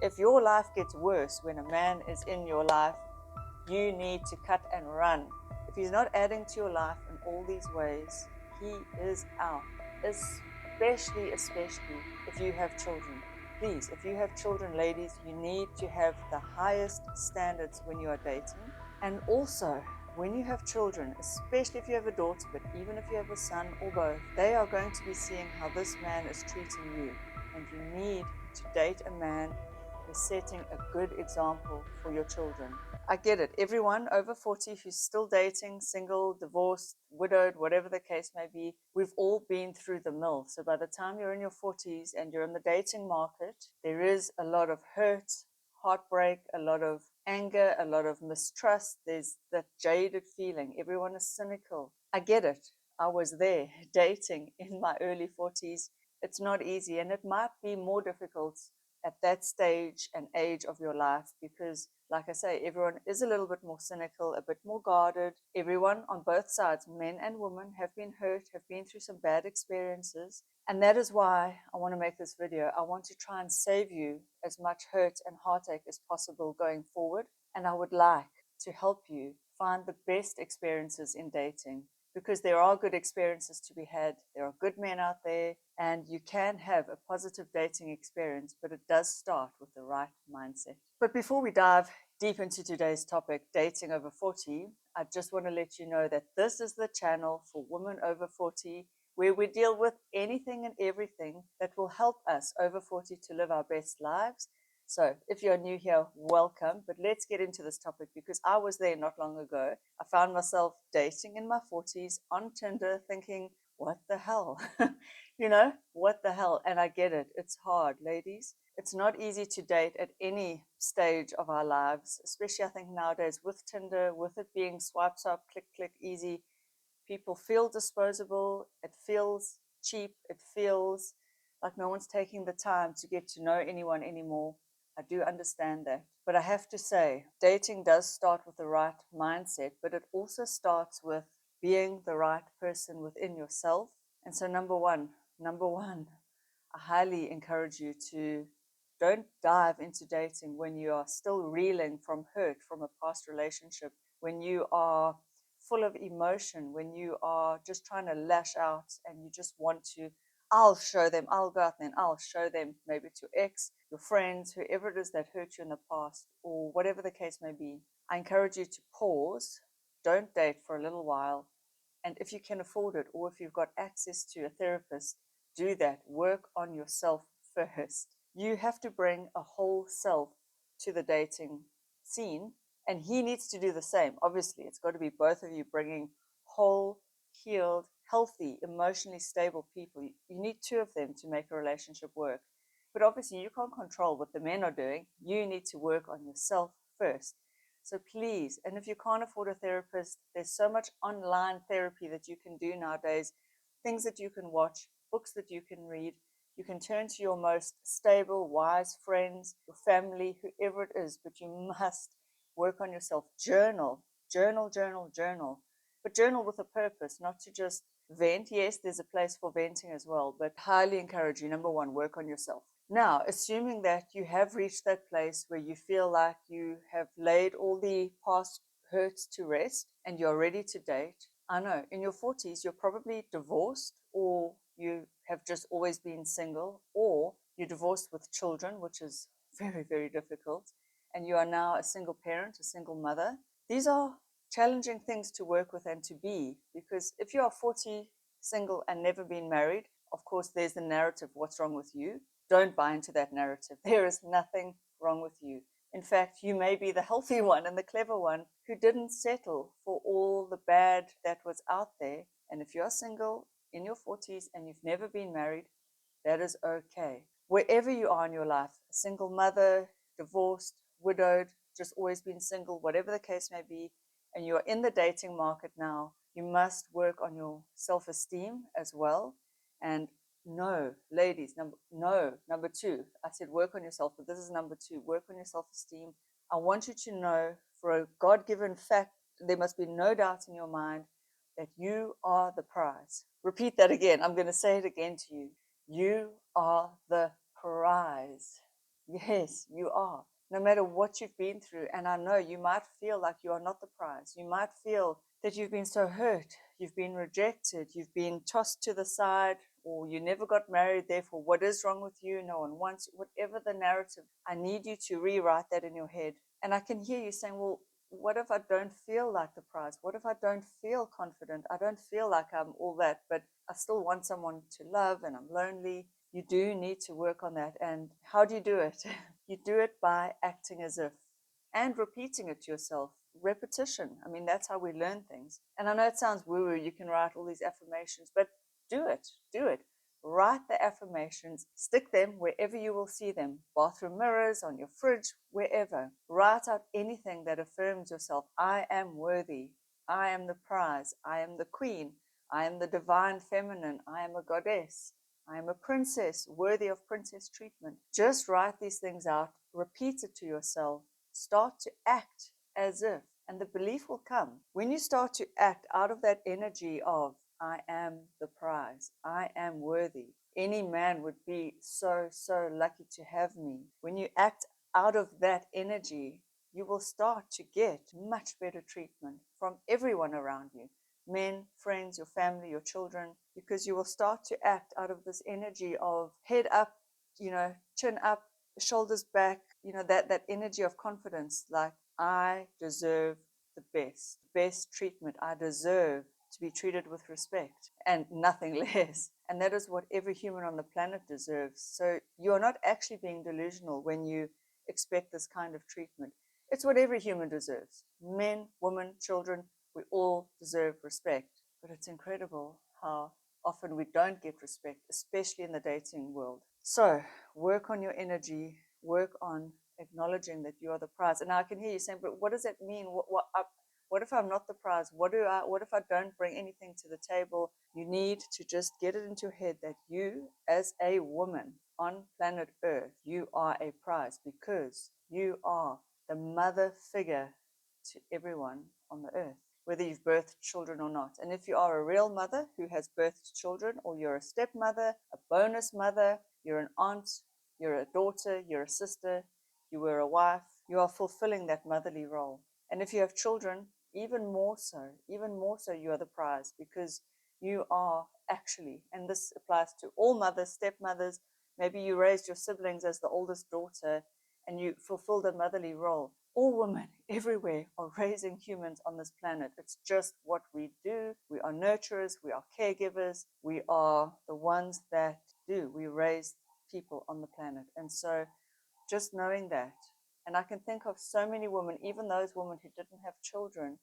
if your life gets worse when a man is in your life, you need to cut and run. If he's not adding to your life in all these ways, he is out. Especially if you have children. Please, if you have children, ladies, you need to have the highest standards when you are dating. And also, when you have children, especially if you have a daughter, but even if you have a son or both, they are going to be seeing how this man is treating you. And you need to date a man who's setting a good example for your children. I get it. Everyone over 40 who's still dating, single, divorced, widowed, whatever the case may be, we've all been through the mill. So by the time you're in your 40s and you're in the dating market, there is a lot of hurt, heartbreak, a lot of anger, a lot of mistrust. There's that jaded feeling. Everyone is cynical. I get it. I was there dating in my early 40s. It's not easy, and it might be more difficult at that stage and age of your life because, like I say, everyone is a little bit more cynical, a bit more guarded. Everyone on both sides, men and women, have been hurt, have been through some bad experiences. And that is why I want to make this video. I want to try and save you as much hurt and heartache as possible going forward. And I would like to help you find the best experiences in dating, because there are good experiences to be had. There are good men out there, and you can have a positive dating experience, but it does start with the right mindset. But before we dive deep into today's topic, dating over 40, I just want to let you know that this is the channel for women over 40, where we deal with anything and everything that will help us over 40 to live our best lives. So if you're new here, welcome. But let's get into this topic, because I was there not long ago. I found myself dating in my 40s on Tinder, thinking, what the hell? What the hell? And I get it. It's hard, ladies. It's not easy to date at any stage of our lives, especially I think nowadays with Tinder, with it being swipe, click, click, easy. People feel disposable. It feels cheap. It feels like no one's taking the time to get to know anyone anymore. I do understand that. But I have to say, dating does start with the right mindset, but it also starts with being the right person within yourself. And so number one, I highly encourage you to don't dive into dating when you are still reeling from hurt from a past relationship, when you are full of emotion, when you are just trying to lash out and you just want to, I'll show them, I'll go out and I'll show them, maybe to ex, your friends, whoever it is that hurt you in the past, or whatever the case may be. I encourage you to pause, don't date for a little while, and if you can afford it, or if you've got access to a therapist, do that. Work on yourself first. You have to bring a whole self to the dating scene, and he needs to do the same. Obviously, it's got to be both of you bringing whole, healed, healthy, emotionally stable people. You need two of them to make a relationship work. But obviously, you can't control what the men are doing. You need to work on yourself first. So please, and if you can't afford a therapist, there's so much online therapy that you can do nowadays, things that you can watch, books that you can read. You can turn to your most stable, wise friends, your family, whoever it is, but you must work on yourself. Journal, journal, journal, journal. But journal with a purpose, not to just vent. Yes, there's a place for venting as well, but highly encourage you, number one, work on yourself. Now, assuming that you have reached that place where you feel like you have laid all the past hurts to rest and you're ready to date, I know in your 40s, you're probably divorced, or you have just always been single, or you're divorced with children, which is very, very difficult, and you are now a single parent, a single mother. These are challenging things to work with and to be, because if you are 40, single, and never been married, of course, there's the narrative, what's wrong with you? Don't buy into that narrative. There is nothing wrong with you. In fact, you may be the healthy one and the clever one who didn't settle for all the bad that was out there. And if you're single in your 40s and you've never been married, that is okay. Wherever you are in your life, single mother, divorced, widowed, just always been single, whatever the case may be, and you're in the dating market now, you must work on your self-esteem as well. And no, ladies, number two, I said work on yourself, but this is number two, work on your self-esteem. I want you to know, for a God-given fact, there must be no doubt in your mind that you are the prize. Repeat that again. I'm going to say it again to you. You are the prize. Yes, you are. No matter what you've been through, and I know you might feel like you are not the prize. You might feel that you've been so hurt, you've been rejected, you've been tossed to the side, or you never got married, therefore, what is wrong with you? No one wants you. Whatever the narrative, I need you to rewrite that in your head. And I can hear you saying, well, what if I don't feel like the prize? What if I don't feel confident? I don't feel like I'm all that, but I still want someone to love and I'm lonely. You do need to work on that. And how do you do it? You do it by acting as if and repeating it to yourself. Repetition. I mean, that's how we learn things. And I know it sounds woo woo. You can write all these affirmations, but do it. Do it. Write the affirmations, stick them wherever you will see them, bathroom mirrors, on your fridge, wherever. Write out anything that affirms yourself. I am worthy. I am the prize. I am the queen. I am the divine feminine. I am a goddess. I am a princess, worthy of princess treatment. Just write these things out, repeat it to yourself, start to act as if, and the belief will come. When you start to act out of that energy of, I am the prize, I am worthy. Any man would be so, so lucky to have me. When you act out of that energy, you will start to get much better treatment from everyone around you. Men, friends, your family, your children, because you will start to act out of this energy of head up, chin up, shoulders back, that energy of confidence, like I deserve the best treatment. I deserve to be treated with respect and nothing less. And that is what every human on the planet deserves. So you're not actually being delusional when you expect this kind of treatment. It's what every human deserves. Men, women, children, we all deserve respect. But it's incredible how often we don't get respect, especially in the dating world. So work on your energy, work on acknowledging that you are the prize. And now I can hear you saying, but what does that mean? What if I'm not the prize? What if I don't bring anything to the table? You need to just get it into your head that you, as a woman on planet Earth, you are a prize because you are the mother figure to everyone on the earth, whether you've birthed children or not. And if you are a real mother who has birthed children, or you're a stepmother, a bonus mother, you're an aunt, you're a daughter, you're a sister, you were a wife, you are fulfilling that motherly role. And if you have children, even more so, you are the prize because you are actually, and this applies to all mothers, stepmothers, maybe you raised your siblings as the oldest daughter and you fulfilled a motherly role. All women everywhere are raising humans on this planet. It's just what we do. We are nurturers, we are caregivers, we are the ones that do. We raise people on the planet. And so just knowing that, and I can think of so many women, even those women who didn't have children,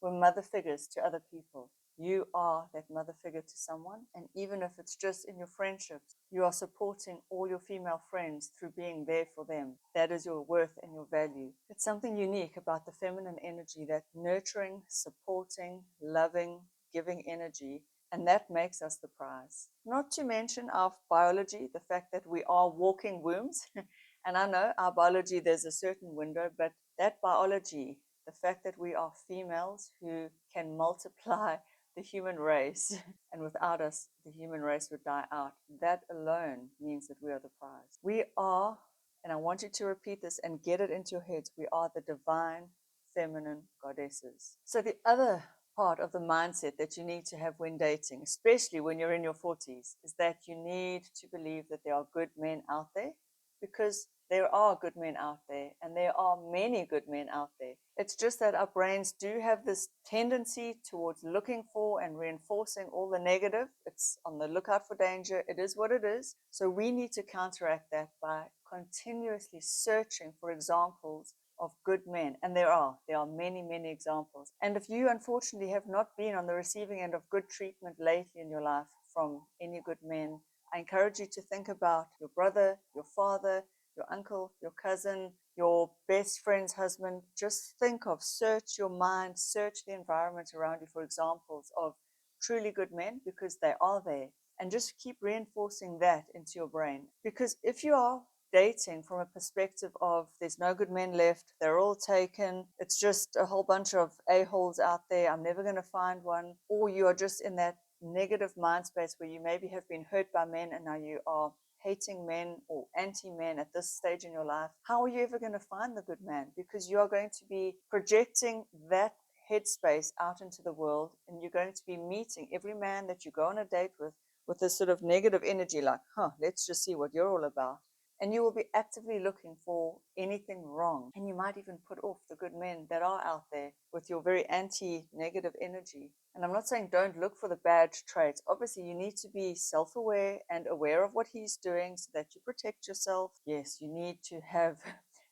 were mother figures to other people. You are that mother figure to someone, and even if it's just in your friendships, you are supporting all your female friends through being there for them. That is your worth and your value. It's something unique about the feminine energy, that nurturing, supporting, loving, giving energy, and that makes us the prize. Not to mention our biology, the fact that we are walking wombs. And I know our biology, there's a certain window, but that biology, the fact that we are females who can multiply the human race, and without us, the human race would die out, that alone means that we are the prize. We are, and I want you to repeat this and get it into your heads, we are the divine feminine goddesses. So the other part of the mindset that you need to have when dating, especially when you're in your 40s, is that you need to believe that there are good men out there, because there are good men out there, and there are many good men out there. It's just that our brains do have this tendency towards looking for and reinforcing all the negative. It's on the lookout for danger. It is what it is. So we need to counteract that by continuously searching for examples of good men. And there are many, many examples. And if you unfortunately have not been on the receiving end of good treatment lately in your life from any good men, I encourage you to think about your brother, your father, your uncle, your cousin, your best friend's husband. Just search your mind, search the environment around you for examples of truly good men, because they are there. And just keep reinforcing that into your brain. Because if you are dating from a perspective of there's no good men left, they're all taken, it's just a whole bunch of a-holes out there, I'm never going to find one, or you are just in that negative mind space where you maybe have been hurt by men and now you are hating men or anti-men at this stage in your life, how are you ever going to find the good man? Because you are going to be projecting that headspace out into the world, and you're going to be meeting every man that you go on a date with this sort of negative energy, like, let's just see what you're all about. And you will be actively looking for anything wrong. And you might even put off the good men that are out there with your very anti-negative energy. And I'm not saying don't look for the bad traits. Obviously, you need to be self-aware and aware of what he's doing so that you protect yourself. Yes, you need to have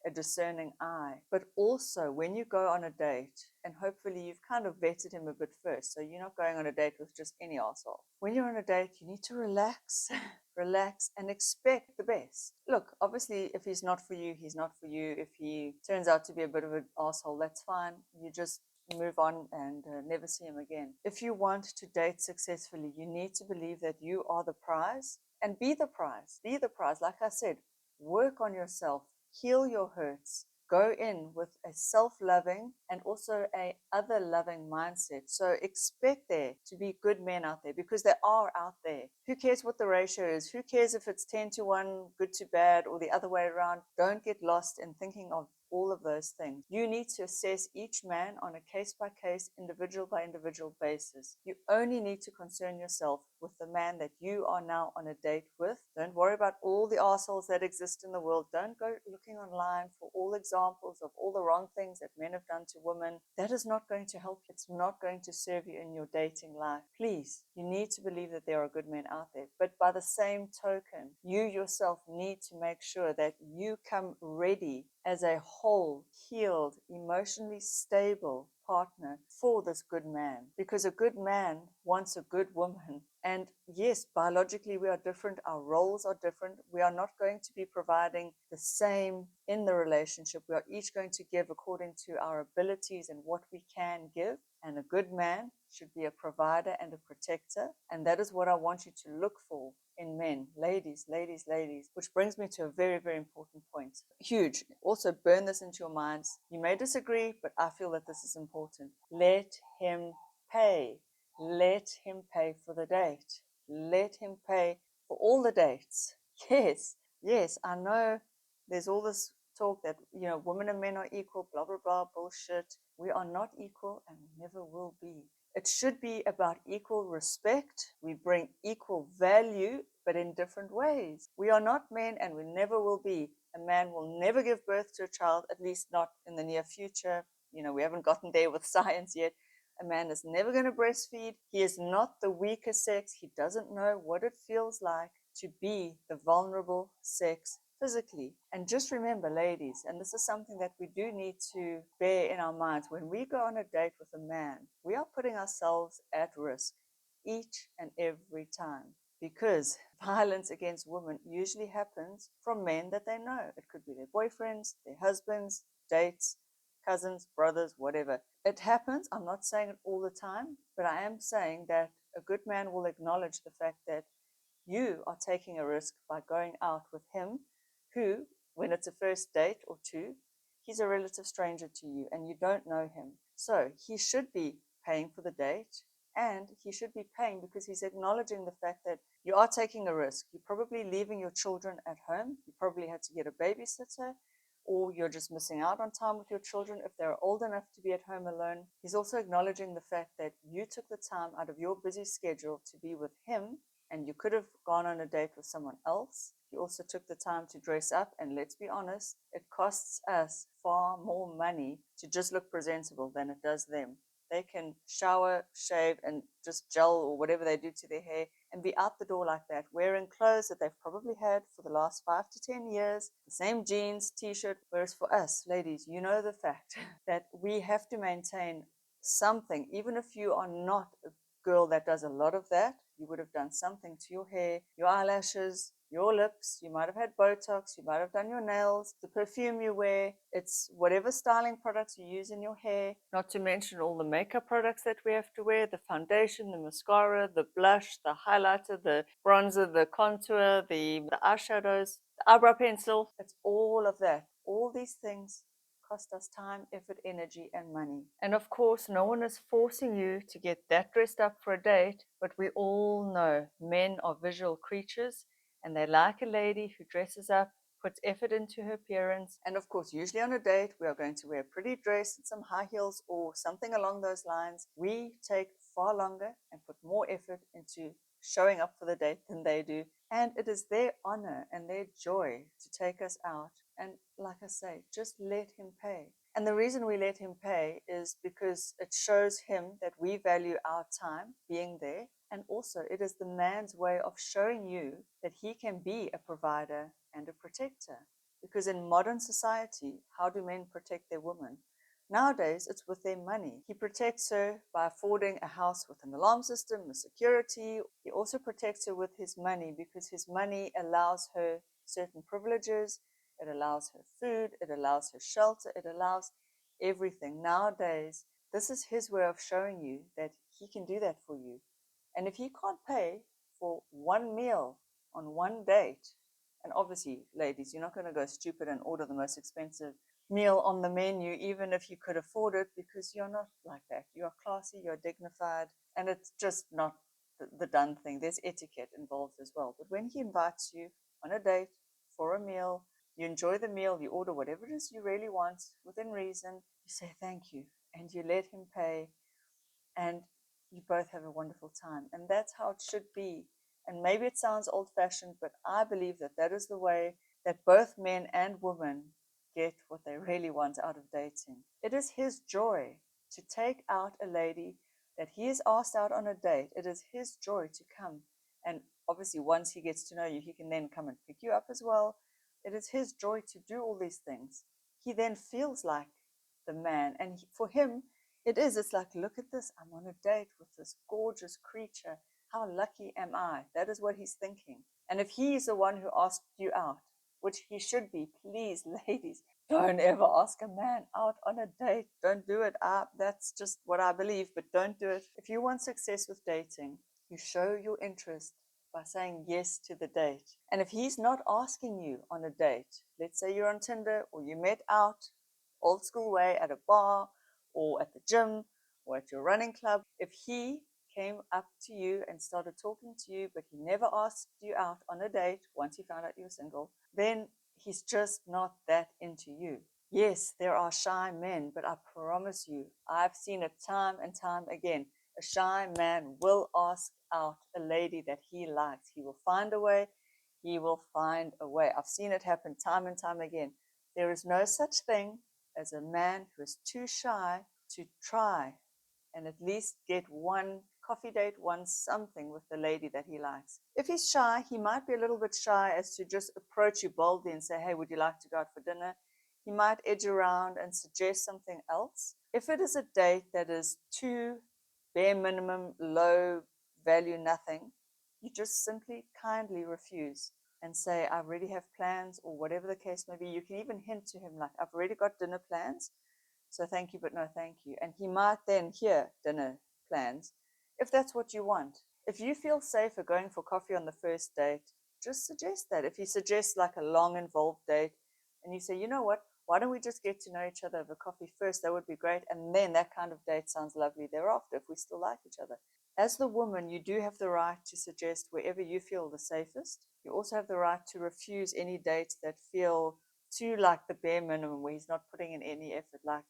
a discerning eye. But also, when you go on a date, and hopefully you've kind of vetted him a bit first, so you're not going on a date with just any asshole. When you're on a date, you need to relax, relax, and expect the best. Look, obviously, if he's not for you, he's not for you. If he turns out to be a bit of an asshole, that's fine. You just move on and never see him again. If you want to date successfully, you need to believe that you are the prize and be the prize. Be the prize. Like I said, work on yourself, heal your hurts, go in with a self-loving and also a other-loving mindset. So expect there to be good men out there, because they are out there. Who cares what the ratio is? Who cares if it's 10-1, good to bad, or the other way around? Don't get lost in thinking of all of those things. You need to assess each man on a case-by-case, individual-by-individual basis. You only need to concern yourself with the man that you are now on a date with. Don't worry about all the assholes that exist in the world. Don't go looking online for all examples of all the wrong things that men have done to women. That is not going to help you. It's not going to serve you in your dating life. Please, you need to believe that there are good men out there. But by the same token, you yourself need to make sure that you come ready as a whole, healed, emotionally stable partner for this good man. Because a good man wants a good woman. And yes, biologically we are different. Our roles are different. We are not going to be providing the same in the relationship. We are each going to give according to our abilities and what we can give. And a good man should be a provider and a protector. And that is what I want you to look for in men. Ladies, ladies, ladies. Which brings me to a very, very important point. Huge. Also burn this into your minds. You may disagree, but I feel that this is important. Let him pay. Let him pay for the date. Let him pay for all the dates. Yes, yes, I know there's all this talk that, women and men are equal, blah, blah, blah, bullshit. We are not equal and we never will be. It should be about equal respect. We bring equal value, but in different ways. We are not men and we never will be. A man will never give birth to a child, at least not in the near future. We haven't gotten there with science yet. A man is never going to breastfeed. He is not the weaker sex. He doesn't know what it feels like to be the vulnerable sex physically. And just remember, ladies, and this is something that we do need to bear in our minds, when we go on a date with a man, we are putting ourselves at risk each and every time, because violence against women usually happens from men that they know. It could be their boyfriends, their husbands, dates, cousins, brothers, whatever. It happens. I'm not saying it all the time, but I am saying that a good man will acknowledge the fact that you are taking a risk by going out with him, who, when it's a first date or two, he's a relative stranger to you and you don't know him. So he should be paying for the date, and he should be paying because he's acknowledging the fact that you are taking a risk. You're probably leaving your children at home. You probably had to get a babysitter, or you're just missing out on time with your children if they're old enough to be at home alone. He's also acknowledging the fact that you took the time out of your busy schedule to be with him, and you could have gone on a date with someone else. You also took the time to dress up, and let's be honest, it costs us far more money to just look presentable than it does them. They can shower, shave, and just gel or whatever they do to their hair and be out the door like that, wearing clothes that they've probably had for the last 5 to 10 years, the same jeans, t-shirt. Whereas for us, ladies, you know the fact that we have to maintain something. Even if you are not a girl that does a lot of that, you would have done something to your hair, your eyelashes, your lips. You might have had Botox, you might have done your nails, the perfume you wear, it's whatever styling products you use in your hair, not to mention all the makeup products that we have to wear, the foundation, the mascara, the blush, the highlighter, the bronzer, the contour, the eyeshadows, the eyebrow pencil. It's all of that. All these things cost us time, effort, energy, and money. And of course, no one is forcing you to get that dressed up for a date, but we all know men are visual creatures, and they like a lady who dresses up, puts effort into her appearance. And of course, usually on a date, we are going to wear a pretty dress and some high heels or something along those lines. We take far longer and put more effort into showing up for the date than they do. And it is their honor and their joy to take us out. And like I say, just let him pay. And the reason we let him pay is because it shows him that we value our time being there. And also, it is the man's way of showing you that he can be a provider and a protector. Because in modern society, how do men protect their women? Nowadays, it's with their money. He protects her by affording a house with an alarm system, a security. He also protects her with his money because his money allows her certain privileges. It allows her food. It allows her shelter. It allows everything. Nowadays, this is his way of showing you that he can do that for you. And if he can't pay for one meal on one date, and obviously, ladies, you're not going to go stupid and order the most expensive meal on the menu, even if you could afford it, because you're not like that. You're classy, you're dignified, and it's just not the done thing. There's etiquette involved as well. But when he invites you on a date for a meal, you enjoy the meal, you order whatever it is you really want within reason, you say thank you, and you let him pay, and you both have a wonderful time. And that's how it should be. And maybe it sounds old fashioned, but I believe that that is the way that both men and women get what they really want out of dating. It is his joy to take out a lady that he is asked out on a date. It is his joy to come. And obviously, once he gets to know you, he can then come and pick you up as well. It is his joy to do all these things. He then feels like the man. And for him, it is. It's like, look at this. I'm on a date with this gorgeous creature. How lucky am I? That is what he's thinking. And if he's the one who asked you out, which he should be, please, ladies, don't ever ask a man out on a date. Don't do it. That's just what I believe, but don't do it. If you want success with dating, you show your interest by saying yes to the date. And if he's not asking you on a date, let's say you're on Tinder or you met out old school way at a bar or at the gym or at your running club, if he came up to you and started talking to you, but he never asked you out on a date once he found out you were single, then he's just not that into you. Yes, there are shy men, but I promise you, I've seen it time and time again. A shy man will ask out a lady that he likes. He will find a way. He will find a way. I've seen it happen time and time again. There is no such thing as a man who is too shy to try and at least get one coffee date, one something with the lady that he likes. If he's shy, he might be a little bit shy as to just approach you boldly and say, hey, would you like to go out for dinner? He might edge around and suggest something else. If it is a date that is too bare minimum, low value, nothing, you just simply kindly refuse and say, I already have plans, or whatever the case may be. You can even hint to him, like, I've already got dinner plans, so thank you, but no thank you. And he might then hear dinner plans if that's what you want. If you feel safer going for coffee on the first date, just suggest that. If he suggests like a long, involved date, and you say, you know what, why don't we just get to know each other over coffee first? That would be great. And then that kind of date sounds lovely thereafter if we still like each other. As the woman, you do have the right to suggest wherever you feel the safest. You also have the right to refuse any dates that feel too like the bare minimum, where he's not putting in any effort. Like,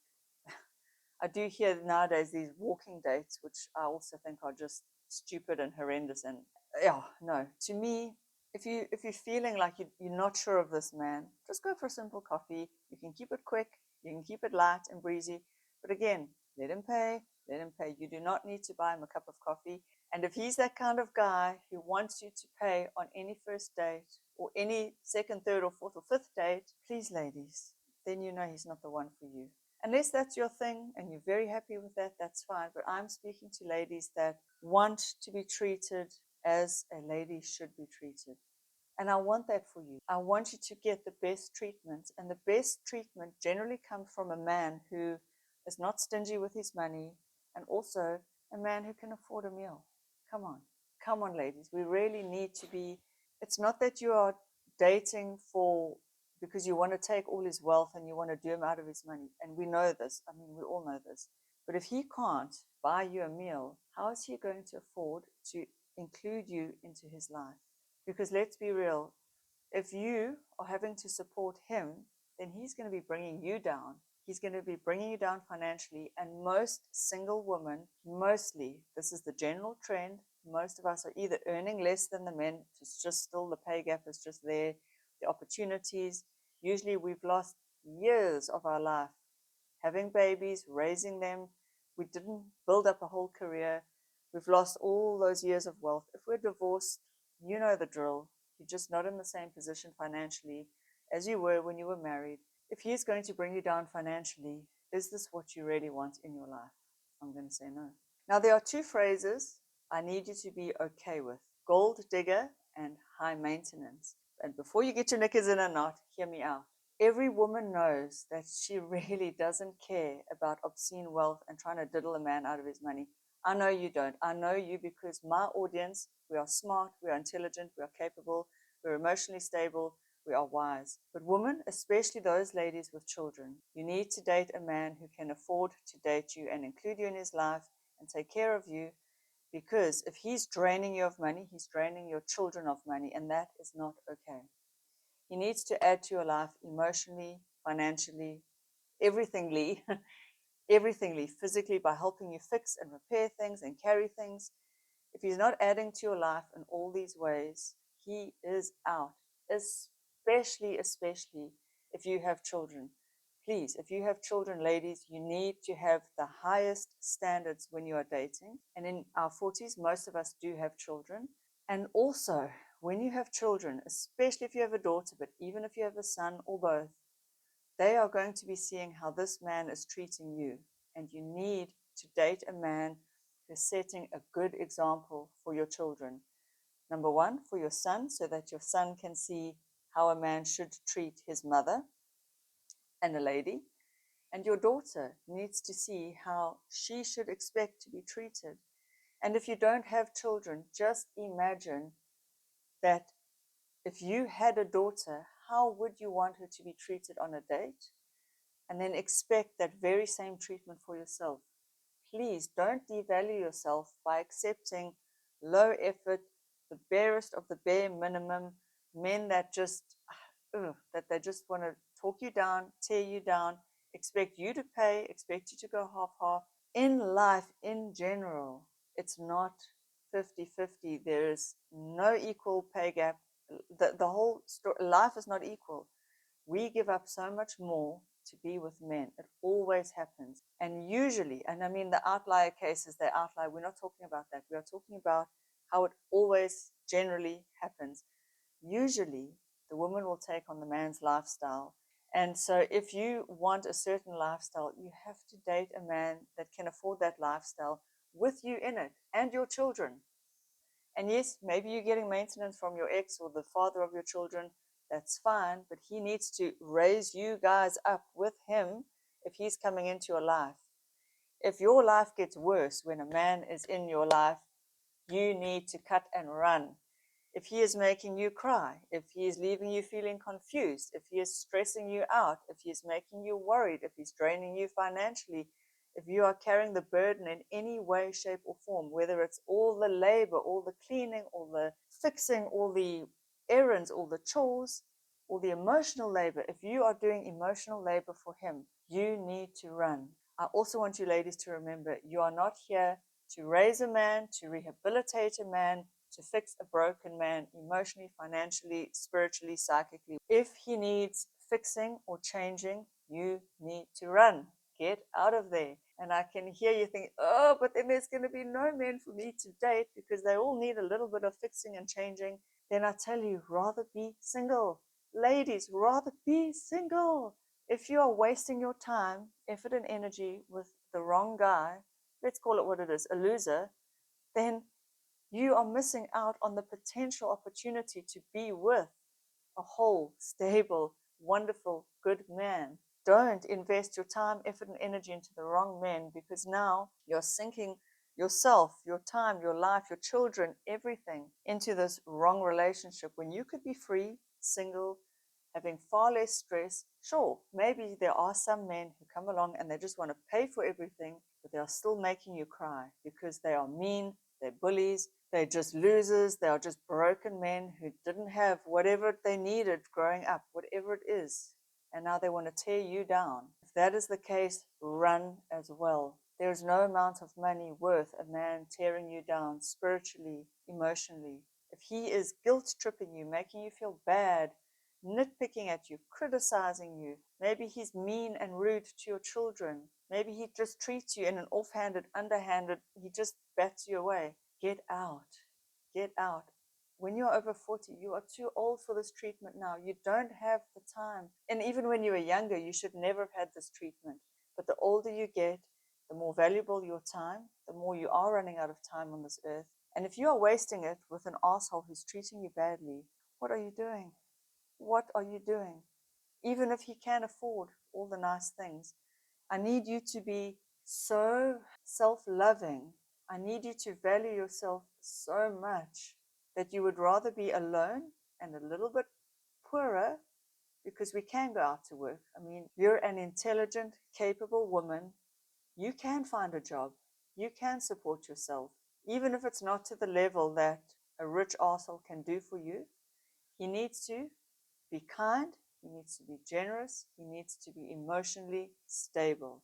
I do hear nowadays these walking dates, which I also think are just stupid and horrendous. And yeah, no, to me, if you're feeling like you're not sure of this man, just go for a simple coffee. You can keep it quick, you can keep it light and breezy. But again, let him pay, let him pay. You do not need to buy him a cup of coffee. And if he's that kind of guy who wants you to pay on any first date or any second, third, or fourth, or fifth date, please, ladies, then you know he's not the one for you. Unless that's your thing and you're very happy with that, that's fine. But I'm speaking to ladies that want to be treated as a lady should be treated. And I want that for you. I want you to get the best treatment. And the best treatment generally comes from a man who is not stingy with his money, and also a man who can afford a meal. Come on. Come on, ladies. We really need to be. It's not that you are dating for because you want to take all his wealth and you want to do him out of his money. And we know this. I mean, we all know this. But if he can't buy you a meal, how is he going to afford to include you into his life? Because let's be real, if you are having to support him, then he's going to be bringing you down. He's going to be bringing you down financially. And most single women, mostly, this is the general trend, most of us are either earning less than the men, it's just still the pay gap is just there, the opportunities. Usually we've lost years of our life having babies, raising them. We didn't build up a whole career. We've lost all those years of wealth. If we're divorced, you know the drill. You're just not in the same position financially as you were when you were married. If he is going to bring you down financially, is this what you really want in your life? I'm going to say no. Now, there are two phrases I need you to be okay with: gold digger and high maintenance. And before you get your knickers in a knot, hear me out. Every woman knows that she really doesn't care about obscene wealth and trying to diddle a man out of his money. I know you don't. I know you because my audience, we are smart, we are intelligent, we are capable, we're emotionally stable, we are wise. But women, especially those ladies with children, you need to date a man who can afford to date you and include you in his life and take care of you, because if he's draining you of money, he's draining your children of money, and that is not okay. He needs to add to your life emotionally, financially, everythingly, everythingly, physically, by helping you fix and repair things and carry things. If he's not adding to your life in all these ways, he is out, especially if you have children. Please, if you have children, ladies, you need to have the highest standards when you are dating. And in our 40s, most of us do have children. And also, when you have children, especially if you have a daughter, but even if you have a son or both, they are going to be seeing how this man is treating you. And you need to date a man who's setting a good example for your children. Number one, for your son, so that your son can see how a man should treat his mother and a lady. And your daughter needs to see how she should expect to be treated. And if you don't have children, just imagine that if you had a daughter, how would you want her to be treated on a date? And then expect that very same treatment for yourself. Please don't devalue yourself by accepting low effort, the barest of the bare minimum, men that that they just want to talk you down, tear you down, expect you to pay, expect you to go half-half. In life, in general, it's not 50-50. There is no equal pay gap. The whole story, life is not equal. We give up so much more to be with men. It always happens. And usually, and I mean the outlier cases, they outlier. We're not talking about that. We are talking about how it always generally happens. Usually, the woman will take on the man's lifestyle. And so if you want a certain lifestyle, you have to date a man that can afford that lifestyle with you in it and your children. And yes, maybe you're getting maintenance from your ex or the father of your children. That's fine, but he needs to raise you guys up with him if he's coming into your life. If your life gets worse when a man is in your life, you need to cut and run. If he is making you cry, if he is leaving you feeling confused, if he is stressing you out, if he is making you worried, if he's draining you financially, if you are carrying the burden in any way, shape, or form, whether it's all the labor, all the cleaning, all the fixing, all the errands, all the chores, all the emotional labor, if you are doing emotional labor for him, you need to run. I also want you ladies to remember, you are not here to raise a man, to rehabilitate a man, to fix a broken man emotionally, financially, spiritually, psychically. If he needs fixing or changing, you need to run. Get out of there. And I can hear you think, oh, but then there's going to be no men for me to date because they all need a little bit of fixing and changing. Then I tell you, rather be single. Ladies, rather be single. If you are wasting your time, effort, and energy with the wrong guy, let's call it what it is, a loser, then you are missing out on the potential opportunity to be with a whole, stable, wonderful, good man. Don't invest your time, effort, and energy into the wrong men, because now you're sinking yourself, your time, your life, your children, everything into this wrong relationship when you could be free, single, having far less stress. Sure, maybe there are some men who come along and they just want to pay for everything, but they are still making you cry because they are mean, they're bullies, they're just losers, they are just broken men who didn't have whatever they needed growing up, whatever it is, and now they want to tear you down. If that is the case, run as well. There is no amount of money worth a man tearing you down spiritually, emotionally. If he is guilt tripping you, making you feel bad, nitpicking at you, criticizing you, maybe he's mean and rude to your children, maybe he just treats you in an offhanded, underhanded, he just bats you away. Get out. Get out. When you're over 40, you are too old for this treatment now. You don't have the time. And even when you were younger, you should never have had this treatment. But the older you get, the more valuable your time, the more you are running out of time on this earth. And if you are wasting it with an asshole who's treating you badly, what are you doing? What are you doing? Even if he can afford all the nice things, I need you to be so self-loving. I need you to value yourself so much that you would rather be alone and a little bit poorer, because we can go out to work. I mean, you're an intelligent, capable woman. You can find a job. You can support yourself. Even if it's not to the level that a rich arsehole can do for you, he needs to be kind, he needs to be generous, he needs to be emotionally stable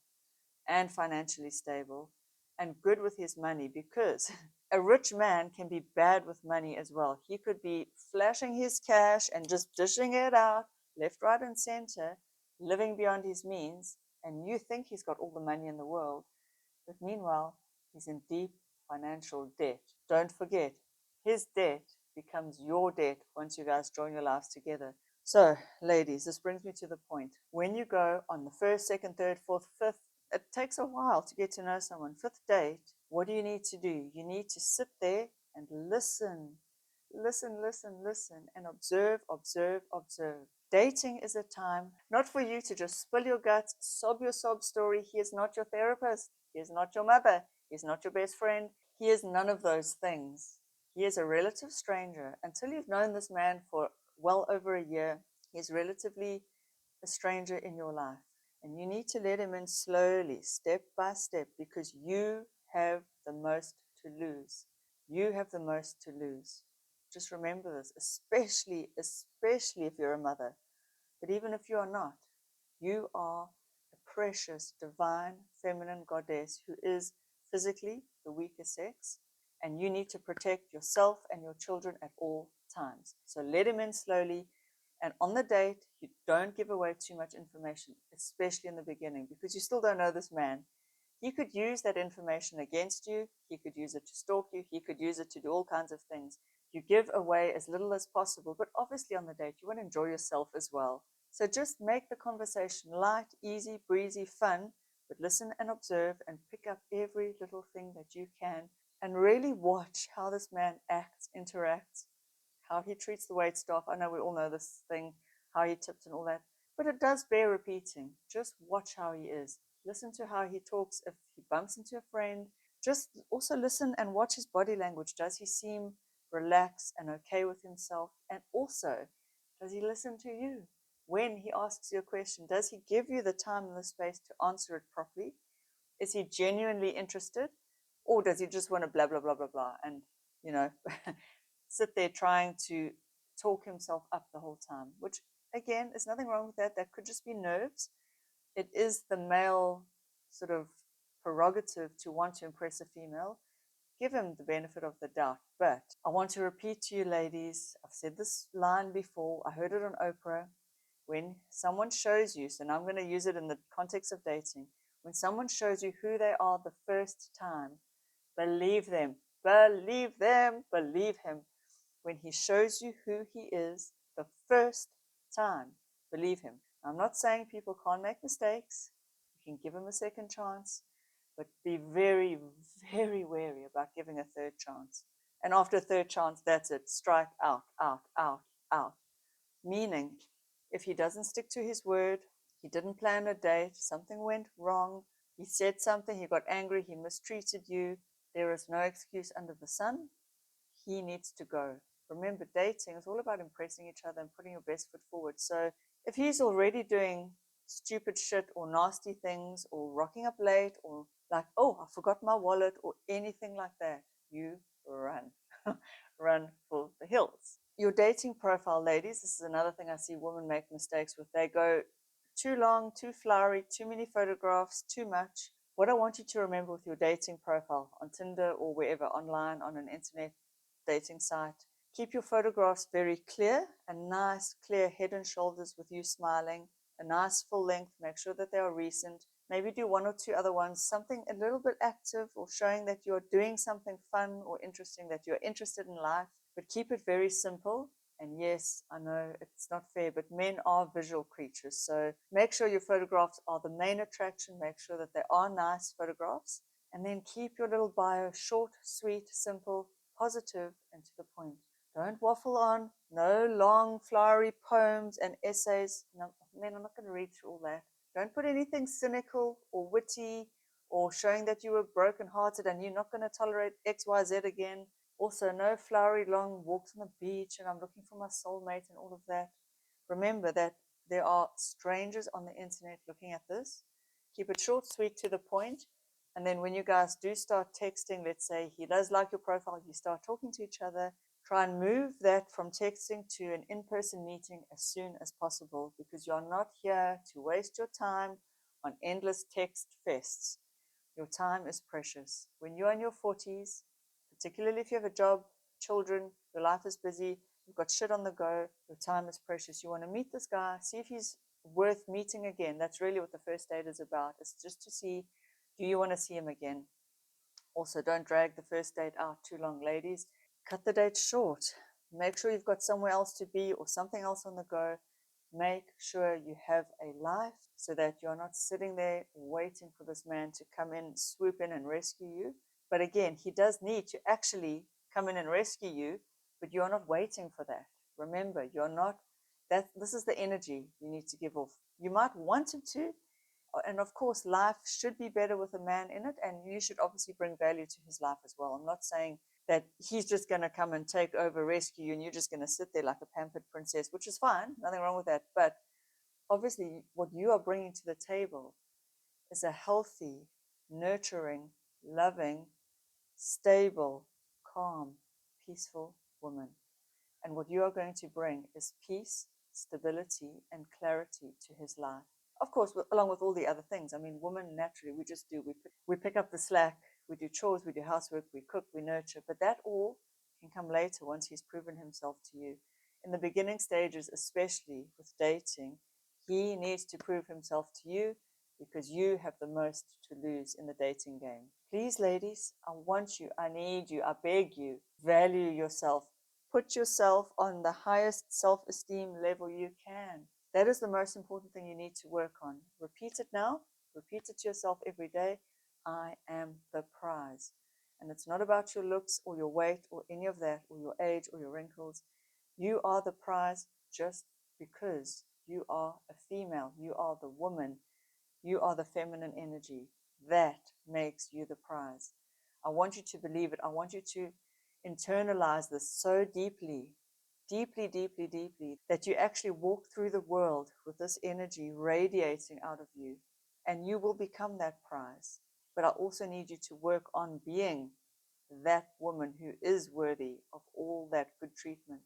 and financially stable and good with his money, because a rich man can be bad with money as well. He could be flashing his cash and just dishing it out left, right, and center, living beyond his means, and you think he's got all the money in the world, but meanwhile, he's in deep financial debt. Don't forget, his debt becomes your debt once you guys join your lives together. So, ladies, this brings me to the point. When you go on the first, second, third, fourth, fifth, it takes a while to get to know someone. Fifth date, what do you need to do? You need to sit there and listen. Listen, listen, listen, and observe, observe, observe. Dating is a time not for you to just spill your guts, sob your sob story. He is not your therapist. He is not your mother. He is not your best friend. He is none of those things. He is a relative stranger. Until you've known this man for well over a year, he is relatively a stranger in your life. And you need to let him in slowly, step by step, because you have the most to lose. You have the most to lose. Just remember this, especially if you're a mother. But even if you are not, you are a precious, divine, feminine goddess who is physically the weaker sex, and you need to protect yourself and your children at all times. So let him in slowly, and on the date, you don't give away too much information, especially in the beginning, because you still don't know this man. He could use that information against you. He could use it to stalk you. He could use it to do all kinds of things. You give away as little as possible, but obviously on the date, you want to enjoy yourself as well. So just make the conversation light, easy, breezy, fun, but listen and observe and pick up every little thing that you can, and really watch how this man acts, interacts, how he treats the wait staff. I know we all know this thing, how he tips and all that, but it does bear repeating. Just watch how he is. Listen to how he talks. If he bumps into a friend, just also listen and watch his body language. Does he seem relaxed and okay with himself? And also, does he listen to you? When he asks you a question, does he give you the time and the space to answer it properly? Is he genuinely interested? Or does he just want to blah, blah, blah, blah, blah, and, sit there trying to talk himself up the whole time, which, again, there's nothing wrong with that. That could just be nerves. It is the male sort of prerogative to want to impress a female. Give him the benefit of the doubt. But I want to repeat to you, ladies, I've said this line before. I heard it on Oprah. When someone shows you, so now I'm going to use it in the context of dating. When someone shows you who they are the first time, believe them, believe them, believe him. When he shows you who he is the first time, believe him. I'm not saying people can't make mistakes. You can give him a second chance, but be very, very wary about giving a third chance. And after a third chance, that's it. Strike out, out, out, out. Meaning, if he doesn't stick to his word, he didn't plan a date, something went wrong, he said something, he got angry, he mistreated you, there is no excuse under the sun. He needs to go. Remember, dating is all about impressing each other and putting your best foot forward. So if he's already doing stupid shit or nasty things or rocking up late or like, oh, I forgot my wallet or anything like that, you run. Run for the hills. Your dating profile, ladies, this is another thing I see women make mistakes with. They go too long, too flowery, too many photographs, too much. What I want you to remember with your dating profile on Tinder or wherever online on an internet dating site, keep your photographs very clear, a nice clear head and shoulders with you smiling, a nice full length, make sure that they are recent. Maybe do one or two other ones, something a little bit active or showing that you're doing something fun or interesting, that you're interested in life, but keep it very simple. And yes, I know it's not fair, but men are visual creatures. So make sure your photographs are the main attraction. Make sure that they are nice photographs. And then keep your little bio short, sweet, simple, positive, and to the point. Don't waffle on. No long, flowery poems and essays. No, men, I'm not going to read through all that. Don't put anything cynical or witty or showing that you were brokenhearted and you're not going to tolerate XYZ again. Also, no flowery long walks on the beach and I'm looking for my soulmate and all of that. Remember that there are strangers on the internet looking at this. Keep it short, sweet, to the point. And then when you guys do start texting, let's say he does like your profile, you start talking to each other, try and move that from texting to an in-person meeting as soon as possible, because you're not here to waste your time on endless text fests. Your time is precious. When you're in your 40s, particularly if you have a job, children, your life is busy, you've got shit on the go, your time is precious. You want to meet this guy, see if he's worth meeting again. That's really what the first date is about. It's just to see, do you want to see him again? Also, don't drag the first date out too long, ladies. Cut the date short. Make sure you've got somewhere else to be or something else on the go. Make sure you have a life so that you're not sitting there waiting for this man to come in, swoop in and rescue you. But again, he does need to actually come in and rescue you, but you're not waiting for that. Remember, you're not, this is the energy you need to give off. You might want him to, and of course, life should be better with a man in it, and you should obviously bring value to his life as well. I'm not saying that he's just going to come and take over, rescue you, and you're just going to sit there like a pampered princess, which is fine, nothing wrong with that. But obviously, what you are bringing to the table is a healthy, nurturing, loving, stable, calm, peaceful woman. And what you are going to bring is peace, stability, and clarity to his life. Of course, along with all the other things. I mean, women naturally, we just do. We pick up the slack, we do chores, we do housework, we cook, we nurture. But that all can come later once he's proven himself to you. In the beginning stages, especially with dating, he needs to prove himself to you because you have the most to lose in the dating game. Please, ladies, I want you, I need you, I beg you, value yourself. Put yourself on the highest self-esteem level you can. That is the most important thing you need to work on. Repeat it now. Repeat it to yourself every day. I am the prize. And it's not about your looks or your weight or any of that or your age or your wrinkles. You are the prize just because you are a female. You are the woman. You are the feminine energy. That makes you the prize. I want you to believe it. I want you to internalize this so deeply, deeply, deeply, deeply, that you actually walk through the world with this energy radiating out of you, and you will become that prize. But I also need you to work on being that woman who is worthy of all that good treatment.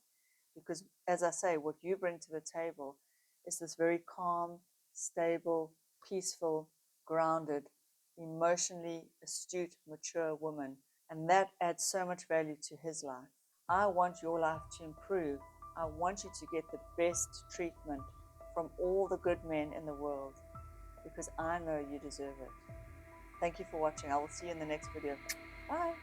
Because, as I say, what you bring to the table is this very calm, stable, peaceful, grounded, emotionally astute, mature woman. And that adds so much value to his life. I want your life to improve. I want you to get the best treatment from all the good men in the world because I know you deserve it. Thank you for watching. I will see you in the next video. Bye.